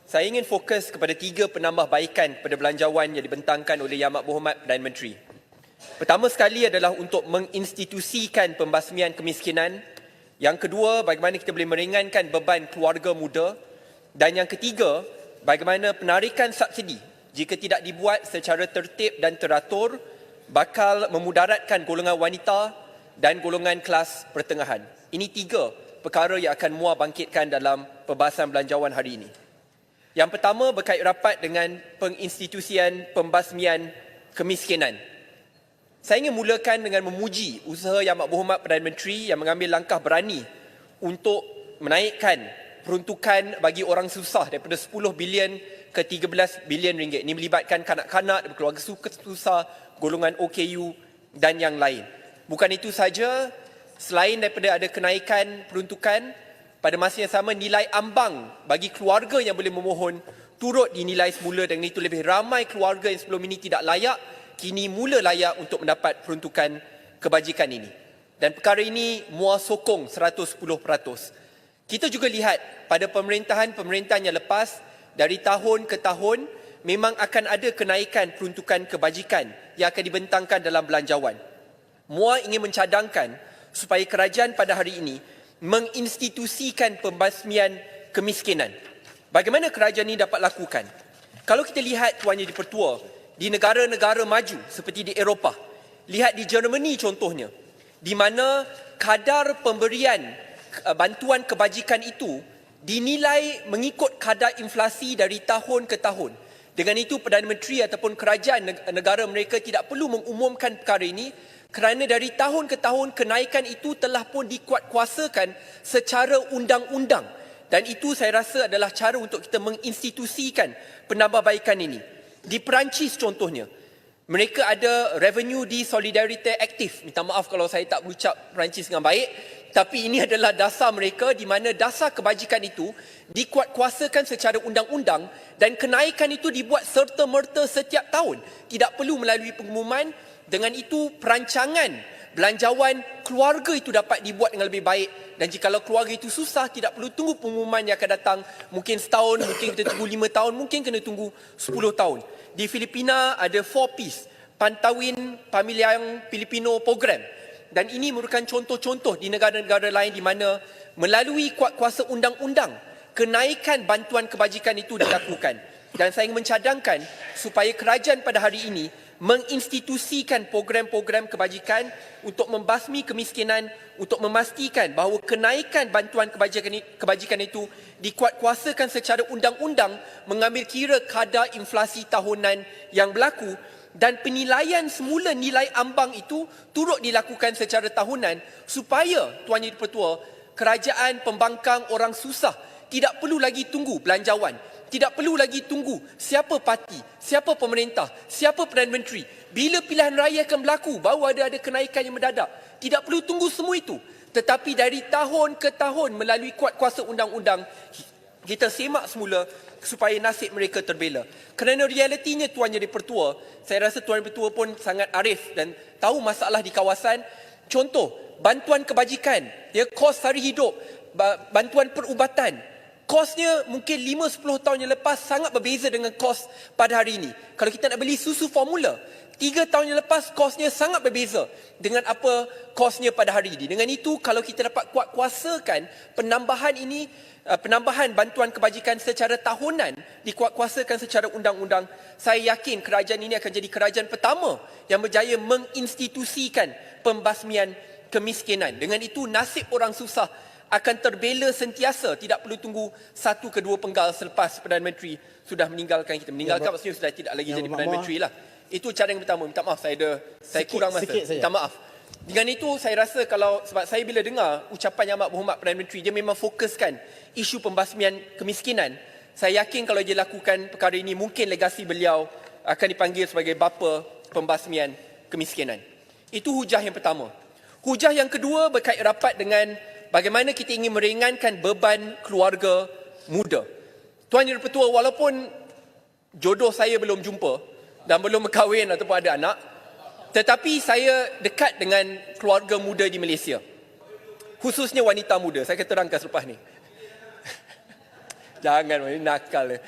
Saya ingin fokus kepada 3 penambahbaikan pada belanjawan yang dibentangkan oleh Yang Amat Berhormat Perdana Menteri. Pertama sekali adalah untuk menginstitusikan pembasmian kemiskinan. Yang kedua, bagaimana kita boleh meringankan beban keluarga muda. Dan yang ketiga, bagaimana penarikan subsidi jika tidak dibuat secara tertib dan teratur bakal memudaratkan golongan wanita dan golongan kelas pertengahan. Ini 3 perkara yang akan MUA bangkitkan dalam perbahasan belanjawan hari ini. Yang pertama berkait rapat dengan penginstitusian pembasmian kemiskinan. Saya ingin mulakan dengan memuji usaha Yang Amat Berhormat Perdana Menteri yang mengambil langkah berani untuk menaikkan peruntukan bagi orang susah daripada 10 bilion ke 13 bilion ringgit. Ini melibatkan kanak-kanak, keluarga susah, golongan OKU dan yang lain. Bukan itu saja, selain daripada ada kenaikan peruntukan, pada masa yang sama nilai ambang bagi keluarga yang boleh memohon turut dinilai semula, dan itu lebih ramai keluarga yang sebelum ini tidak layak kini mula layak untuk mendapat peruntukan kebajikan ini. Dan perkara ini MUA sokong 110%. Kita juga lihat pada pemerintahan yang lepas, dari tahun ke tahun memang akan ada kenaikan peruntukan kebajikan yang akan dibentangkan dalam belanjawan. MUA ingin mencadangkan supaya kerajaan pada hari ini menginstitusikan pembasmian kemiskinan. Bagaimana kerajaan ini dapat lakukan? Kalau kita lihat Tuan Yang di-Pertua, di negara-negara maju seperti di Eropah, lihat di Germany contohnya, di mana kadar pemberian bantuan kebajikan itu dinilai mengikut kadar inflasi dari tahun ke tahun. Dengan itu Perdana Menteri ataupun kerajaan negara mereka tidak perlu mengumumkan perkara ini, kerana dari tahun ke tahun kenaikan itu telah pun dikuatkuasakan secara undang-undang. Dan itu saya rasa adalah cara untuk kita menginstitusikan penambahbaikan ini. Di Perancis contohnya, mereka ada revenue di Solidarity Active. Minta maaf kalau saya tak berucap Perancis dengan baik, tapi ini adalah dasar mereka di mana dasar kebajikan itu dikuatkuasakan secara undang-undang dan kenaikan itu dibuat serta-merta setiap tahun. Tidak perlu melalui pengumuman. Dengan itu perancangan belanjawan keluarga itu dapat dibuat dengan lebih baik, dan jikalau keluarga itu susah tidak perlu tunggu pengumuman yang akan datang mungkin setahun, mungkin kita tunggu 5 tahun, mungkin kena tunggu 10 tahun. Di Filipina ada 4Ps, Pantawin Pamilyang Pilipino Program, dan ini merupakan contoh-contoh di negara-negara lain di mana melalui kuasa undang-undang kenaikan bantuan kebajikan itu dilakukan. Dan saya ingin mencadangkan supaya kerajaan pada hari ini menginstitusikan program-program kebajikan untuk membasmi kemiskinan, untuk memastikan bahawa kenaikan bantuan kebajikan itu dikuatkuasakan secara undang-undang, mengambil kira kadar inflasi tahunan yang berlaku, dan penilaian semula nilai ambang itu turut dilakukan secara tahunan supaya Tuan Yang di-Pertua, kerajaan pembangkang orang susah tidak perlu lagi tunggu belanjawan. Tidak perlu lagi tunggu siapa parti, siapa pemerintah, siapa Perdana Menteri. Bila pilihan raya akan berlaku, baru ada kenaikan yang mendadak. Tidak perlu tunggu semua itu. Tetapi dari tahun ke tahun melalui kuasa undang-undang, kita semak semula supaya nasib mereka terbela. Kerana realitinya Tuan Yang di-Pertua, saya rasa Tuan Yang di-Pertua pun sangat arif dan tahu masalah di kawasan. Contoh, bantuan kebajikan, kos sari hidup, bantuan perubatan, kosnya mungkin 5-10 tahun yang lepas sangat berbeza dengan kos pada hari ini. Kalau kita nak beli susu formula, 3 tahun yang lepas kosnya sangat berbeza dengan apa kosnya pada hari ini. Dengan itu, kalau kita dapat kuatkuasakan penambahan ini, penambahan bantuan kebajikan secara tahunan, dikuatkuasakan secara undang-undang, saya yakin kerajaan ini akan jadi kerajaan pertama yang berjaya menginstitusikan pembasmian kemiskinan. Dengan itu, nasib orang susah akan terbela sentiasa, tidak perlu tunggu 1 ke 2 penggal selepas Perdana Menteri sudah meninggalkan kita. Meninggalkan maksudnya sudah tidak lagi jadi Perdana Menteri lah. Itu cara yang pertama. Minta maaf, saya kurang masa. Minta maaf. Dengan itu saya rasa sebab saya bila dengar ucapan Yang Amat Berhormat Perdana Menteri, dia memang fokuskan isu pembasmian kemiskinan. Saya yakin kalau dia lakukan perkara ini, mungkin legasi beliau akan dipanggil sebagai bapa pembasmian kemiskinan. Itu hujah yang pertama. Hujah yang kedua berkait rapat dengan bagaimana kita ingin meringankan beban keluarga muda. Tuan Yang di-Pertua, walaupun jodoh saya belum jumpa dan belum berkahwin ataupun ada anak, tetapi saya dekat dengan keluarga muda di Malaysia. Khususnya wanita muda. Saya akan terangkan selepas ni. Jangan, ini nakal.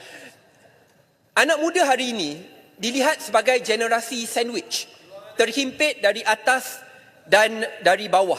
Anak muda hari ini dilihat sebagai generasi sandwich, terhimpit dari atas dan dari bawah.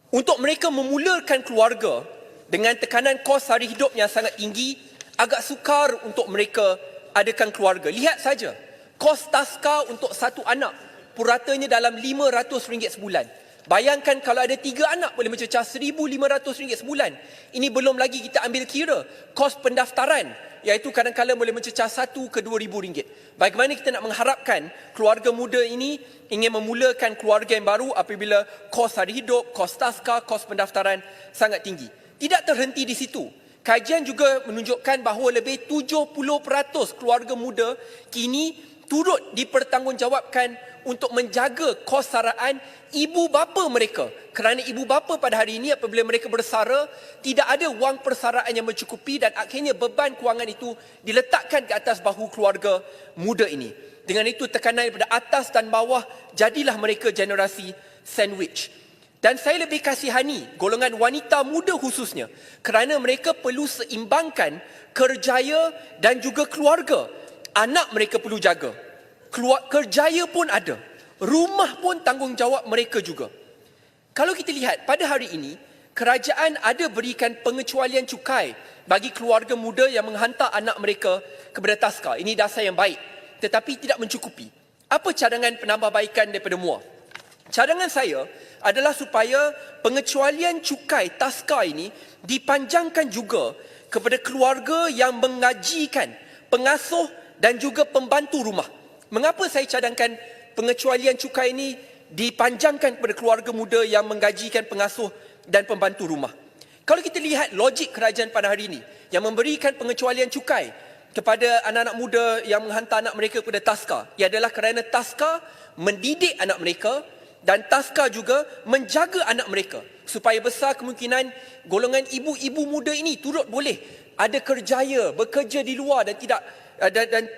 Untuk mereka memulakan keluarga dengan tekanan kos hari hidup yang sangat tinggi, agak sukar untuk mereka adakan keluarga. Lihat saja, kos taska untuk satu anak puratanya dalam RM500 sebulan. Bayangkan kalau ada 3 anak boleh mencecah RM1,500 sebulan. Ini belum lagi kita ambil kira kos pendaftaran, iaitu kadang-kadang boleh mencecah RM1 ke RM2,000. Bagaimana kita nak mengharapkan keluarga muda ini ingin memulakan keluarga yang baru apabila kos hari hidup, kos taska, kos pendaftaran sangat tinggi. Tidak terhenti di situ. Kajian juga menunjukkan bahawa lebih 70% keluarga muda kini turut dipertanggungjawabkan untuk menjaga kos saraan ibu bapa mereka. Kerana ibu bapa pada hari ini apabila mereka bersara, tidak ada wang persaraan yang mencukupi dan akhirnya beban kewangan itu diletakkan ke atas bahu keluarga muda ini. Dengan itu tekanan daripada atas dan bawah, jadilah mereka generasi sandwich. Dan saya lebih kasihani golongan wanita muda khususnya kerana mereka perlu seimbangkan kerjaya dan juga keluarga. Anak mereka perlu jaga. Kerjaya pun ada. Rumah pun tanggungjawab mereka juga. Kalau kita lihat pada hari ini, kerajaan ada berikan pengecualian cukai bagi keluarga muda yang menghantar anak mereka kepada taska. Ini dasar yang baik, tetapi tidak mencukupi. Apa cadangan penambahbaikan daripada MUA? Cadangan saya adalah supaya pengecualian cukai taska ini dipanjangkan juga kepada keluarga yang mengajikan pengasuh dan juga pembantu rumah. Mengapa saya cadangkan pengecualian cukai ini dipanjangkan kepada keluarga muda yang menggajikan pengasuh dan pembantu rumah? Kalau kita lihat logik kerajaan pada hari ini yang memberikan pengecualian cukai kepada anak-anak muda yang menghantar anak mereka kepada taska, ia adalah kerana taska mendidik anak mereka dan taska juga menjaga anak mereka supaya besar kemungkinan golongan ibu-ibu muda ini turut boleh ada kerjaya, bekerja di luar dan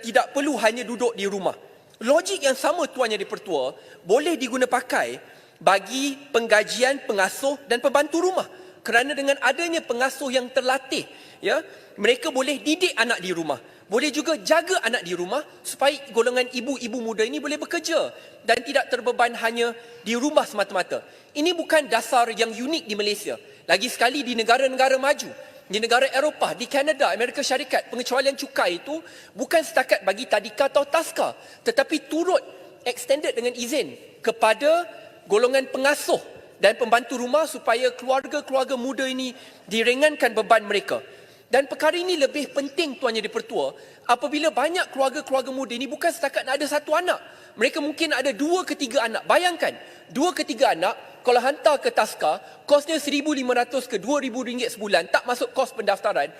tidak perlu hanya duduk di rumah. Logik yang sama Tuan Yang di-Pertua boleh diguna pakai bagi penggajian pengasuh dan pembantu rumah. Kerana dengan adanya pengasuh yang terlatih, ya, mereka boleh didik anak di rumah. Boleh juga jaga anak di rumah supaya golongan ibu-ibu muda ini boleh bekerja dan tidak terbeban hanya di rumah semata-mata. Ini bukan dasar yang unik di Malaysia. Lagi sekali di negara-negara maju, di negara Eropah, di Kanada, Amerika Syarikat, pengecualian cukai itu bukan setakat bagi tadika atau taska, tetapi turut extended dengan izin kepada golongan pengasuh dan pembantu rumah supaya keluarga-keluarga muda ini diringankan beban mereka. Dan perkara ini lebih penting Tuan Yang di-Pertua apabila banyak keluarga-keluarga muda ini bukan setakat ada satu anak. Mereka mungkin ada 2 ke 3 anak. Bayangkan, 2 ke 3 anak kalau hantar ke taska, kosnya RM1,500 ke RM2,000 sebulan, tak masuk kos pendaftaran.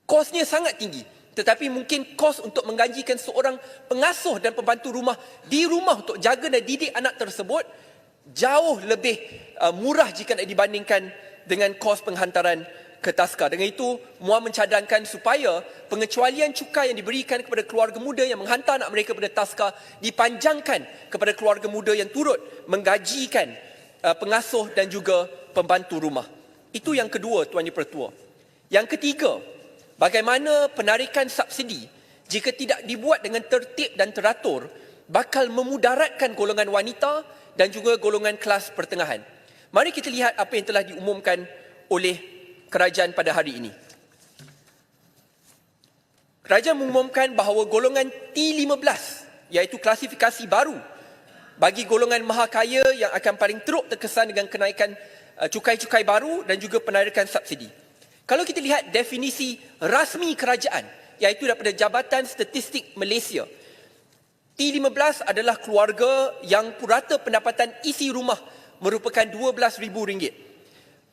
Kosnya sangat tinggi. Tetapi mungkin kos untuk menggajikan seorang pengasuh dan pembantu rumah di rumah untuk jaga dan didik anak tersebut jauh lebih murah jika dibandingkan dengan kos penghantaran ke taska. Dengan itu, MUA mencadangkan supaya pengecualian cukai yang diberikan kepada keluarga muda yang menghantar anak mereka kepada taska dipanjangkan kepada keluarga muda yang turut menggajikan pengasuh dan juga pembantu rumah. Itu yang kedua, Tuan Yang di-Pertua. Yang ketiga, bagaimana penarikan subsidi jika tidak dibuat dengan tertib dan teratur bakal memudaratkan golongan wanita dan juga golongan kelas pertengahan. Mari kita lihat apa yang telah diumumkan oleh kerajaan pada hari ini. Kerajaan mengumumkan bahawa golongan T15, iaitu klasifikasi baru bagi golongan maha kaya yang akan paling teruk terkesan dengan kenaikan cukai-cukai baru dan juga penarikan subsidi. Kalau kita lihat definisi rasmi kerajaan, iaitu daripada Jabatan Statistik Malaysia, T15 adalah keluarga yang purata pendapatan isi rumah merupakan RM12,000.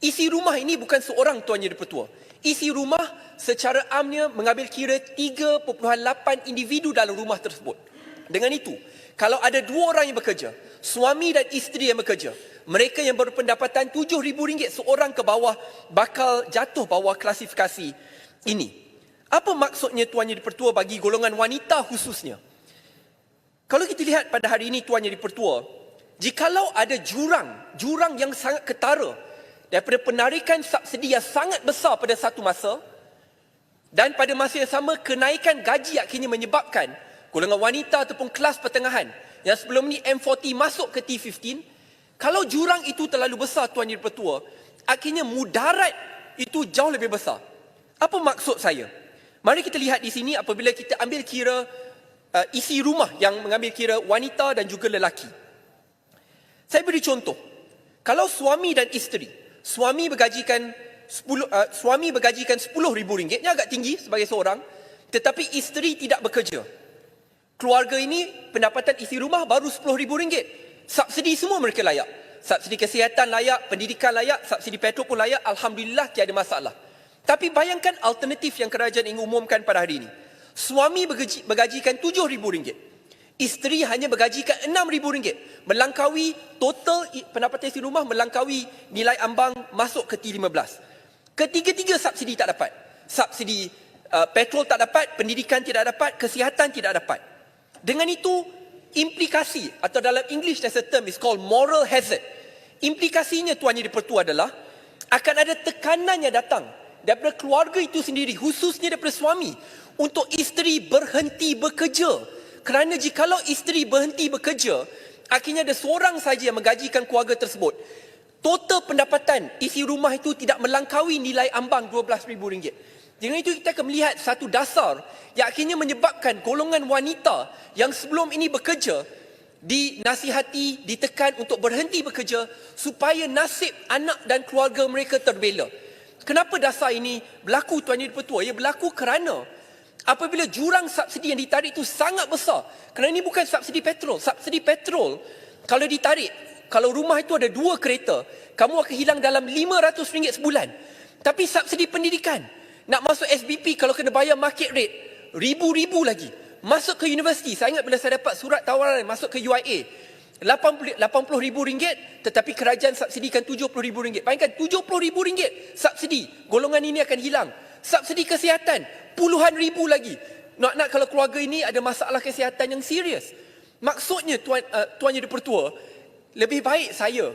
Isi rumah ini bukan seorang Tuan Yang di-Pertua. Isi rumah secara amnya mengambil kira 3.8 individu dalam rumah tersebut. Dengan itu, kalau ada 2 orang yang bekerja, suami dan isteri yang bekerja, mereka yang berpendapatan RM7,000 seorang ke bawah bakal jatuh bawah klasifikasi ini. Apa maksudnya Tuan Yang di-Pertua bagi golongan wanita khususnya? Kalau kita lihat pada hari ini Tuan Yang di-Pertua, jikalau ada jurang yang sangat ketara daripada penarikan subsidi yang sangat besar pada satu masa, Dan pada masa yang sama, kenaikan gaji akhirnya menyebabkan golongan wanita ataupun kelas pertengahan yang sebelum ni M40 masuk ke T15, kalau jurang itu terlalu besar, Tuan Yang Dipertua, akhirnya mudarat itu jauh lebih besar. Apa maksud saya? Mari kita lihat di sini apabila kita ambil kira isi rumah yang mengambil kira wanita dan juga lelaki. Saya beri contoh. Kalau suami dan isteri, suami bergajikan RM10,000, ini agak tinggi sebagai seorang, tetapi isteri tidak bekerja. Keluarga ini pendapatan isi rumah baru RM10,000. Subsidi semua mereka layak. Subsidi kesihatan layak, pendidikan layak, subsidi petrol pun layak, alhamdulillah tiada masalah. Tapi bayangkan alternatif yang kerajaan ingin umumkan pada hari ini. Suami bergajikan RM7,000. Isteri hanya bergajikan RM6,000. Melangkaui total pendapatan isi rumah, melangkaui nilai ambang masuk ke T15. Ketiga-tiga subsidi tak dapat. Subsidi petrol tak dapat, pendidikan tidak dapat, kesihatan tidak dapat. Dengan itu, implikasi atau dalam English there's a term is called moral hazard. Implikasinya Tuan Yang Dipertua adalah akan ada tekanan yang datang daripada keluarga itu sendiri, khususnya daripada suami, untuk isteri berhenti bekerja. Kerana jikalau isteri berhenti bekerja, akhirnya ada seorang saja yang menggajikan keluarga tersebut. Total pendapatan isi rumah itu tidak melangkaui nilai ambang RM12,000. Dengan itu kita akan melihat satu dasar yang akhirnya menyebabkan golongan wanita yang sebelum ini bekerja dinasihati, ditekan untuk berhenti bekerja supaya nasib anak dan keluarga mereka terbela. Kenapa dasar ini berlaku, Tuan Yang Dipertua? Ia berlaku kerana apabila jurang subsidi yang ditarik itu sangat besar. Kerana ini bukan subsidi petrol. Subsidi petrol kalau ditarik, kalau rumah itu ada 2 kereta, kamu akan hilang dalam RM500 sebulan. Tapi subsidi pendidikan, nak masuk SBP kalau kena bayar market rate, ribu-ribu lagi. Masuk ke universiti, saya ingat bila saya dapat surat tawaran masuk ke UIA, RM80,000, tetapi kerajaan subsidikan RM70,000. Bayangkan RM70,000 subsidi, golongan ini akan hilang. Subsidi kesihatan, puluhan ribu lagi. Nak kalau keluarga ini ada masalah kesihatan yang serius. Maksudnya Tuan Yang Dipertua, lebih baik saya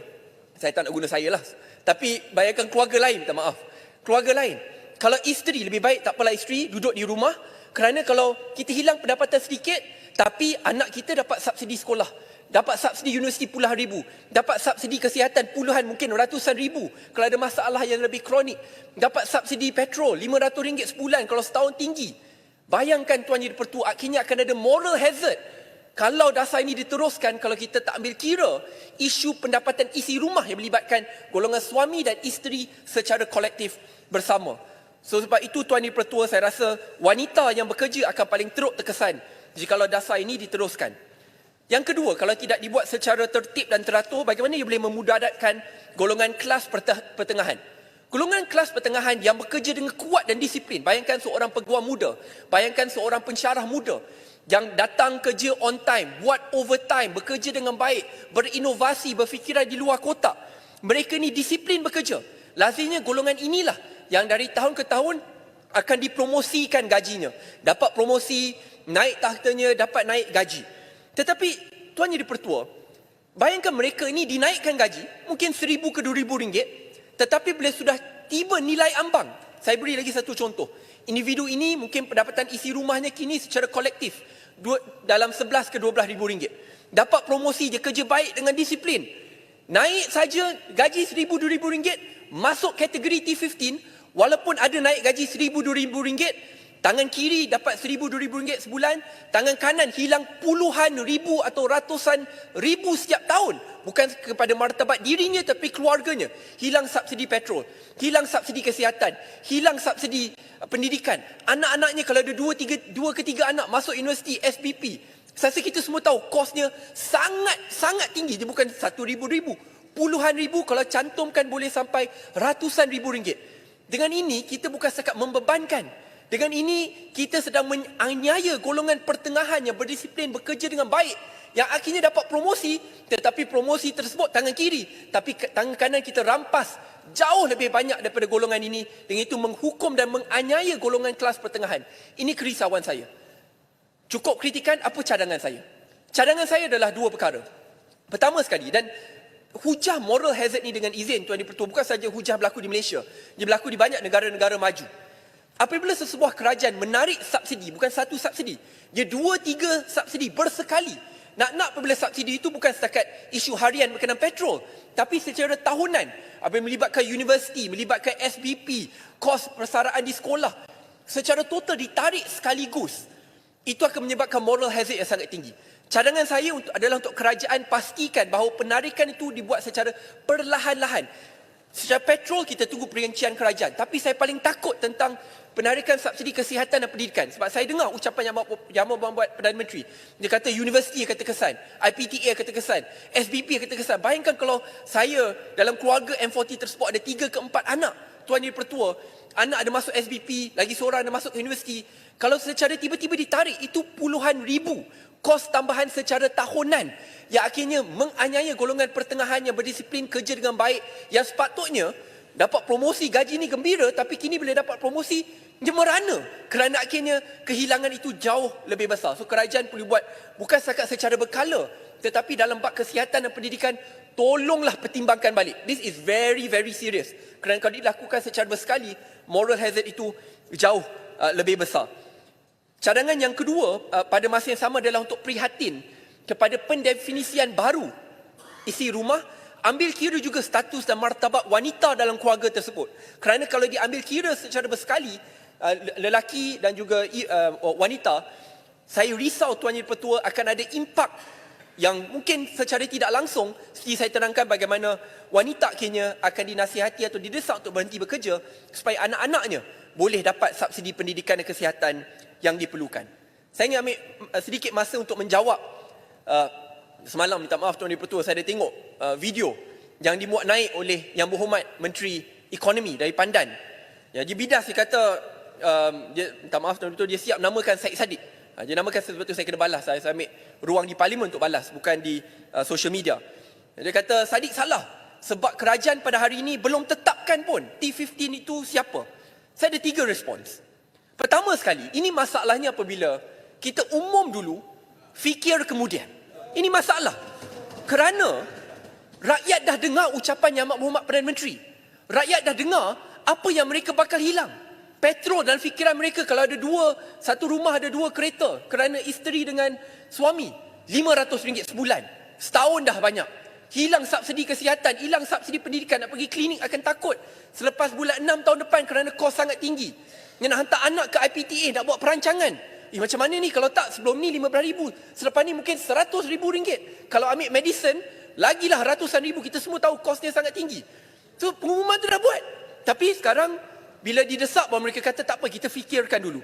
tak nak guna saya lah, tapi bayangkan keluarga lain, minta maaf, keluarga lain. Kalau isteri, lebih baik tak apalah isteri duduk di rumah, kerana kalau kita hilang pendapatan sedikit, tapi anak kita dapat subsidi sekolah, dapat subsidi universiti puluhan ribu, dapat subsidi kesihatan puluhan, mungkin ratusan ribu kalau ada masalah yang lebih kronik, dapat subsidi petrol RM500 sebulan kalau setahun tinggi. Bayangkan Tuan Yang Dipertua, akhirnya akan ada moral hazard kalau dasar ini diteruskan, kalau kita tak ambil kira isu pendapatan isi rumah yang melibatkan golongan suami dan isteri secara kolektif bersama. So sebab itu Tuan Yang Dipertua, saya rasa wanita yang bekerja akan paling teruk terkesan jikalau dasar ini diteruskan. Yang kedua, kalau tidak dibuat secara tertib dan teratur, bagaimana ia boleh memudaratkan golongan kelas pertengahan. Golongan kelas pertengahan yang bekerja dengan kuat dan disiplin. Bayangkan seorang peguam muda, bayangkan seorang pensyarah muda yang datang kerja on time, buat overtime, bekerja dengan baik, berinovasi, berfikiran di luar kotak. Mereka ni disiplin bekerja. Lazimnya golongan inilah yang dari tahun ke tahun akan dipromosikan gajinya. Dapat promosi, naik tahtanya, dapat naik gaji. Tetapi Tuan Yang Dipertua, bayangkan mereka ini dinaikkan gaji, mungkin RM1,000 ke RM2,000, tetapi bila sudah tiba nilai ambang, saya beri lagi satu contoh. Individu ini mungkin pendapatan isi rumahnya kini secara kolektif dalam RM11,000 ke RM12,000. Dapat promosi, dia kerja baik dengan disiplin. Naik saja gaji RM1,000, RM2,000, masuk kategori T15, walaupun ada naik gaji RM1,000, RM2,000, tangan kiri dapat RM1,000, RM2,000 sebulan, tangan kanan hilang puluhan ribu atau ratusan ribu setiap tahun. Bukan kepada martabat dirinya tapi keluarganya. Hilang subsidi petrol, hilang subsidi kesihatan, hilang subsidi pendidikan. Anak-anaknya kalau ada 2 ke 3 anak masuk universiti, SPP. Saya rasa kita semua tahu kosnya sangat tinggi. Dia bukan RM1,000, puluhan ribu, kalau cantumkan boleh sampai ratusan ribu ringgit. Dengan ini kita bukan setakat membebankan. Dengan ini kita sedang menganiaya golongan pertengahan yang berdisiplin, bekerja dengan baik, yang akhirnya dapat promosi, tetapi promosi tersebut tangan kiri, tapi tangan kanan kita rampas jauh lebih banyak daripada golongan ini. Dengan itu menghukum dan menganiaya golongan kelas pertengahan. Ini kerisauan saya. Cukup kritikan, apa cadangan saya? Cadangan saya adalah 2 perkara. Pertama sekali, dan hujah moral hazard ni dengan izin Tuan Yang Dipertua, bukan saja hujah berlaku di Malaysia, dia berlaku di banyak negara-negara maju. Apabila sesebuah kerajaan menarik subsidi, bukan satu subsidi, dia 2-3 subsidi bersekali. Nak apabila subsidi itu bukan setakat isu harian berkenaan petrol, tapi secara tahunan, apabila melibatkan universiti, melibatkan SBP, kos persaraan di sekolah, secara total ditarik sekaligus. Itu akan menyebabkan moral hazard yang sangat tinggi. Cadangan saya adalah untuk kerajaan pastikan bahawa penarikan itu dibuat secara perlahan-lahan. Secara petrol kita tunggu perincian kerajaan, tapi saya paling takut tentang penarikan subsidi kesihatan dan pendidikan. Sebab saya dengar ucapan Yang Berhormat Perdana Menteri. Dia kata universiti akan terkesan, IPTA akan terkesan, SBP akan terkesan. Bayangkan kalau saya dalam keluarga M40 tersebut ada 3 ke 4 anak, Tuan Yang Dipertua, anak ada masuk SBP, lagi seorang ada masuk ke universiti. Kalau secara tiba-tiba ditarik, itu puluhan ribu kos tambahan secara tahunan yang akhirnya menganiaya golongan pertengahan yang berdisiplin, kerja dengan baik, yang sepatutnya dapat promosi, gaji ni gembira, tapi kini bila dapat promosi, dia merana kerana akhirnya kehilangan itu jauh lebih besar. So kerajaan perlu buat bukan setakat secara berkala, tetapi dalam bab kesihatan dan pendidikan, tolonglah pertimbangkan balik. This is very, very serious. Kerana kalau dilakukan secara bersekali, moral hazard itu jauh lebih besar. Cadangan yang kedua pada masa yang sama adalah untuk prihatin kepada pendefinisian baru isi rumah, ambil kira juga status dan martabat wanita dalam keluarga tersebut. Kerana kalau diambil kira secara bersekali, lelaki dan juga wanita, saya risau Tuan Yang Dipertua akan ada impak yang mungkin secara tidak langsung, seperti saya terangkan bagaimana wanita akhirnya akan dinasihati atau didesak untuk berhenti bekerja supaya anak-anaknya boleh dapat subsidi pendidikan dan kesihatan yang diperlukan. Saya ingin ambil sedikit masa untuk menjawab. Semalam, minta maaf Tuan Dipertua, saya ada tengok video yang dimuat naik oleh Yang Berhormat Menteri Ekonomi dari Pandan. Ya, dia bidas, dia kata, dia minta maaf Tuan Dipertua, dia siap namakan Syed Saddiq. Dia namakan sebab itu saya kena balas. Saya ambil ruang di parlimen untuk balas, bukan di social media. Dia kata Saddiq salah sebab kerajaan pada hari ini belum tetapkan pun T15 itu siapa. Saya ada 3 respons. Pertama sekali, ini masalahnya apabila kita umum dulu, fikir kemudian. Ini masalah. Kerana rakyat dah dengar ucapan Yang Berhormat Perdana Menteri. Rakyat dah dengar apa yang mereka bakal hilang. Petrol dalam fikiran mereka, kalau ada satu rumah ada 2 kereta kerana isteri dengan suami, RM500 sebulan. Setahun dah banyak. Hilang subsidi kesihatan, hilang subsidi pendidikan, nak pergi klinik akan takut selepas bulan 6 tahun depan kerana kos sangat tinggi. Yang nak hantar anak ke IPTA, nak buat perancangan. Macam mana ni, kalau tak sebelum ni RM15,000, selepas ni mungkin RM100,000. Kalau ambil medicine, lagilah ratusan ribu. Kita semua tahu kosnya sangat tinggi. So pengumuman tu dah buat. Tapi sekarang bila didesak, bahawa mereka kata tak apa, kita fikirkan dulu.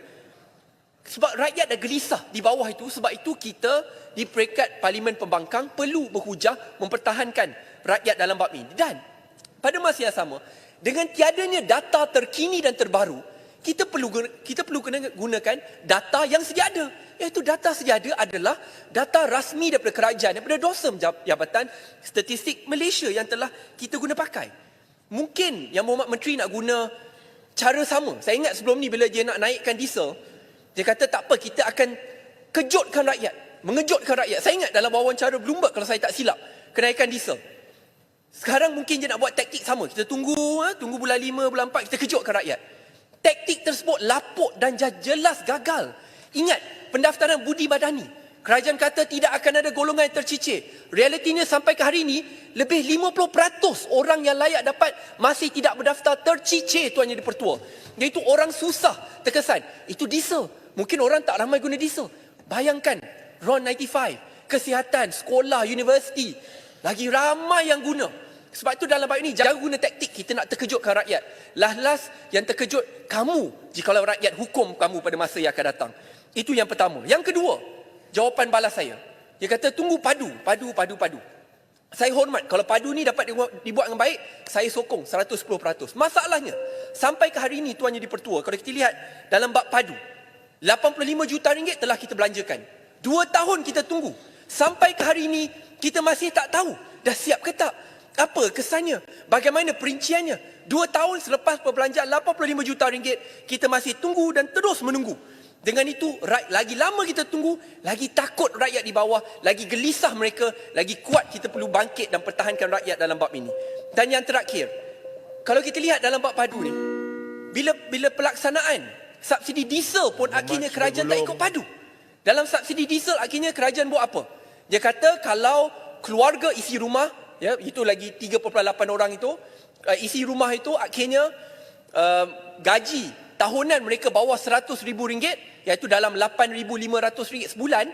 Sebab rakyat dah gelisah di bawah itu. Sebab itu kita di peringkat Parlimen Pembangkang perlu berhujah mempertahankan rakyat dalam bab ini. Dan pada masa yang sama, dengan tiadanya data terkini dan terbaru, kita perlu gunakan data yang sedia ada. Iaitu data sedia ada adalah data rasmi daripada kerajaan, daripada DOSM, Jabatan Statistik Malaysia, yang telah kita guna pakai. Mungkin Yang Berhormat Menteri nak guna cara sama. Saya ingat sebelum ni bila dia nak naikkan diesel, dia kata tak apa, kita akan kejutkan rakyat, mengejutkan rakyat. Saya ingat dalam wawancara Bloomberg, kalau saya tak silap, kenaikan diesel. Sekarang mungkin dia nak buat taktik sama. Kita tunggu bulan 5, bulan 4, kita kejutkan rakyat. Taktik tersebut lapuk dan jelas gagal. Ingat, pendaftaran budi badani. Kerajaan kata tidak akan ada golongan yang tercicir. Realitinya sampai ke hari ini, lebih 50% orang yang layak dapat masih tidak berdaftar tercicir, Tuan Yang Dipertua. Iaitu orang susah terkesan. Itu diesel. Mungkin orang tak ramai guna diesel. Bayangkan, RON 95, kesihatan, sekolah, universiti. Lagi ramai yang guna. Sebab itu dalam bab ini, jangan guna taktik kita nak terkejutkan rakyat. Last yang terkejut kamu jikalau rakyat hukum kamu pada masa yang akan datang. Itu yang pertama. Yang kedua, jawapan balas saya. Dia kata tunggu padu. Saya hormat, kalau padu ni dapat dibuat dengan baik, saya sokong 110%. Masalahnya, sampai ke hari ini Tuan Yang Dipertua, kalau kita lihat dalam bab padu, 85 juta ringgit telah kita belanjakan. 2 tahun kita tunggu. Sampai ke hari ini, kita masih tak tahu dah siap ke tak. Apa kesannya? Bagaimana perinciannya? 2 tahun selepas perbelanjaan 85 juta ringgit, kita masih tunggu dan terus menunggu. Dengan itu, lagi lama kita tunggu, lagi takut rakyat di bawah, lagi gelisah mereka, lagi kuat kita perlu bangkit dan pertahankan rakyat dalam bab ini. Dan yang terakhir, kalau kita lihat dalam bab padu ni, bila pelaksanaan Subsidi diesel pun akhirnya kerajaan tak ikut padu. Dalam subsidi diesel akhirnya kerajaan buat apa? Dia kata kalau keluarga isi rumah, ya, itu lagi 3.8 orang itu, isi rumah itu akhirnya gaji tahunan mereka bawah RM100,000, iaitu dalam RM8,500 sebulan.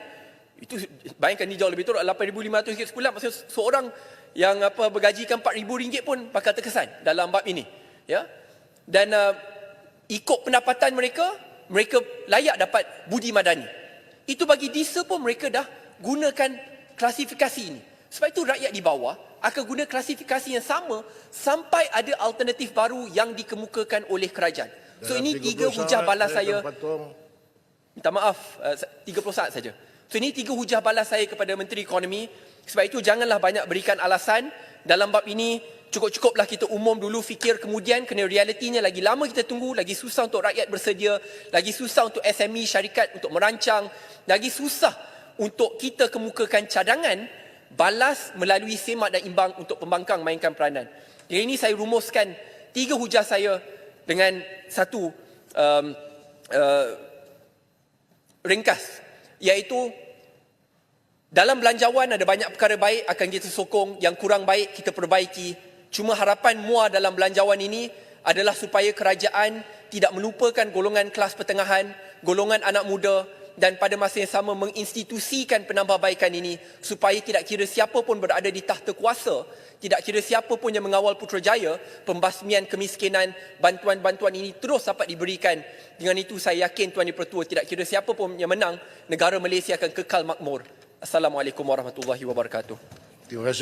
Itu bayangkan ni jauh lebih teruk, RM8,500 sebulan, maksudnya seorang yang bergajikan RM4,000 pun bakal terkesan dalam bab ini, ya. Dan ikut pendapatan mereka layak dapat budi madani. Itu bagi diesel pun mereka dah gunakan klasifikasi ini. Sebab itu rakyat di bawah akan guna klasifikasi yang sama sampai ada alternatif baru yang dikemukakan oleh kerajaan. So ini 3 hujah balas saya. Minta maaf, 30 saat saja. So ini 3 hujah balas saya kepada Menteri Ekonomi. Sebab itu janganlah banyak berikan alasan dalam bab ini. Cukup-cukuplah kita umum dulu, fikir kemudian, kena realitinya lagi lama kita tunggu, lagi susah untuk rakyat bersedia, lagi susah untuk SME syarikat untuk merancang, lagi susah untuk kita kemukakan cadangan balas melalui semak dan imbang untuk pembangkang mainkan peranan. Jadi ini saya rumuskan 3 hujah saya dengan satu ringkas, iaitu dalam belanjawan ada banyak perkara baik akan kita sokong, yang kurang baik kita perbaiki. Cuma harapan MUA dalam belanjawan ini adalah supaya kerajaan tidak melupakan golongan kelas pertengahan, golongan anak muda, dan pada masa yang sama menginstitusikan penambahbaikan ini supaya tidak kira siapa pun berada di tahta kuasa, tidak kira siapa pun yang mengawal Putrajaya, pembasmian kemiskinan, bantuan-bantuan ini terus dapat diberikan. Dengan itu saya yakin Tuan Dipertua, tidak kira siapa pun yang menang, negara Malaysia akan kekal makmur. Assalamualaikum warahmatullahi wabarakatuh. Terima kasih.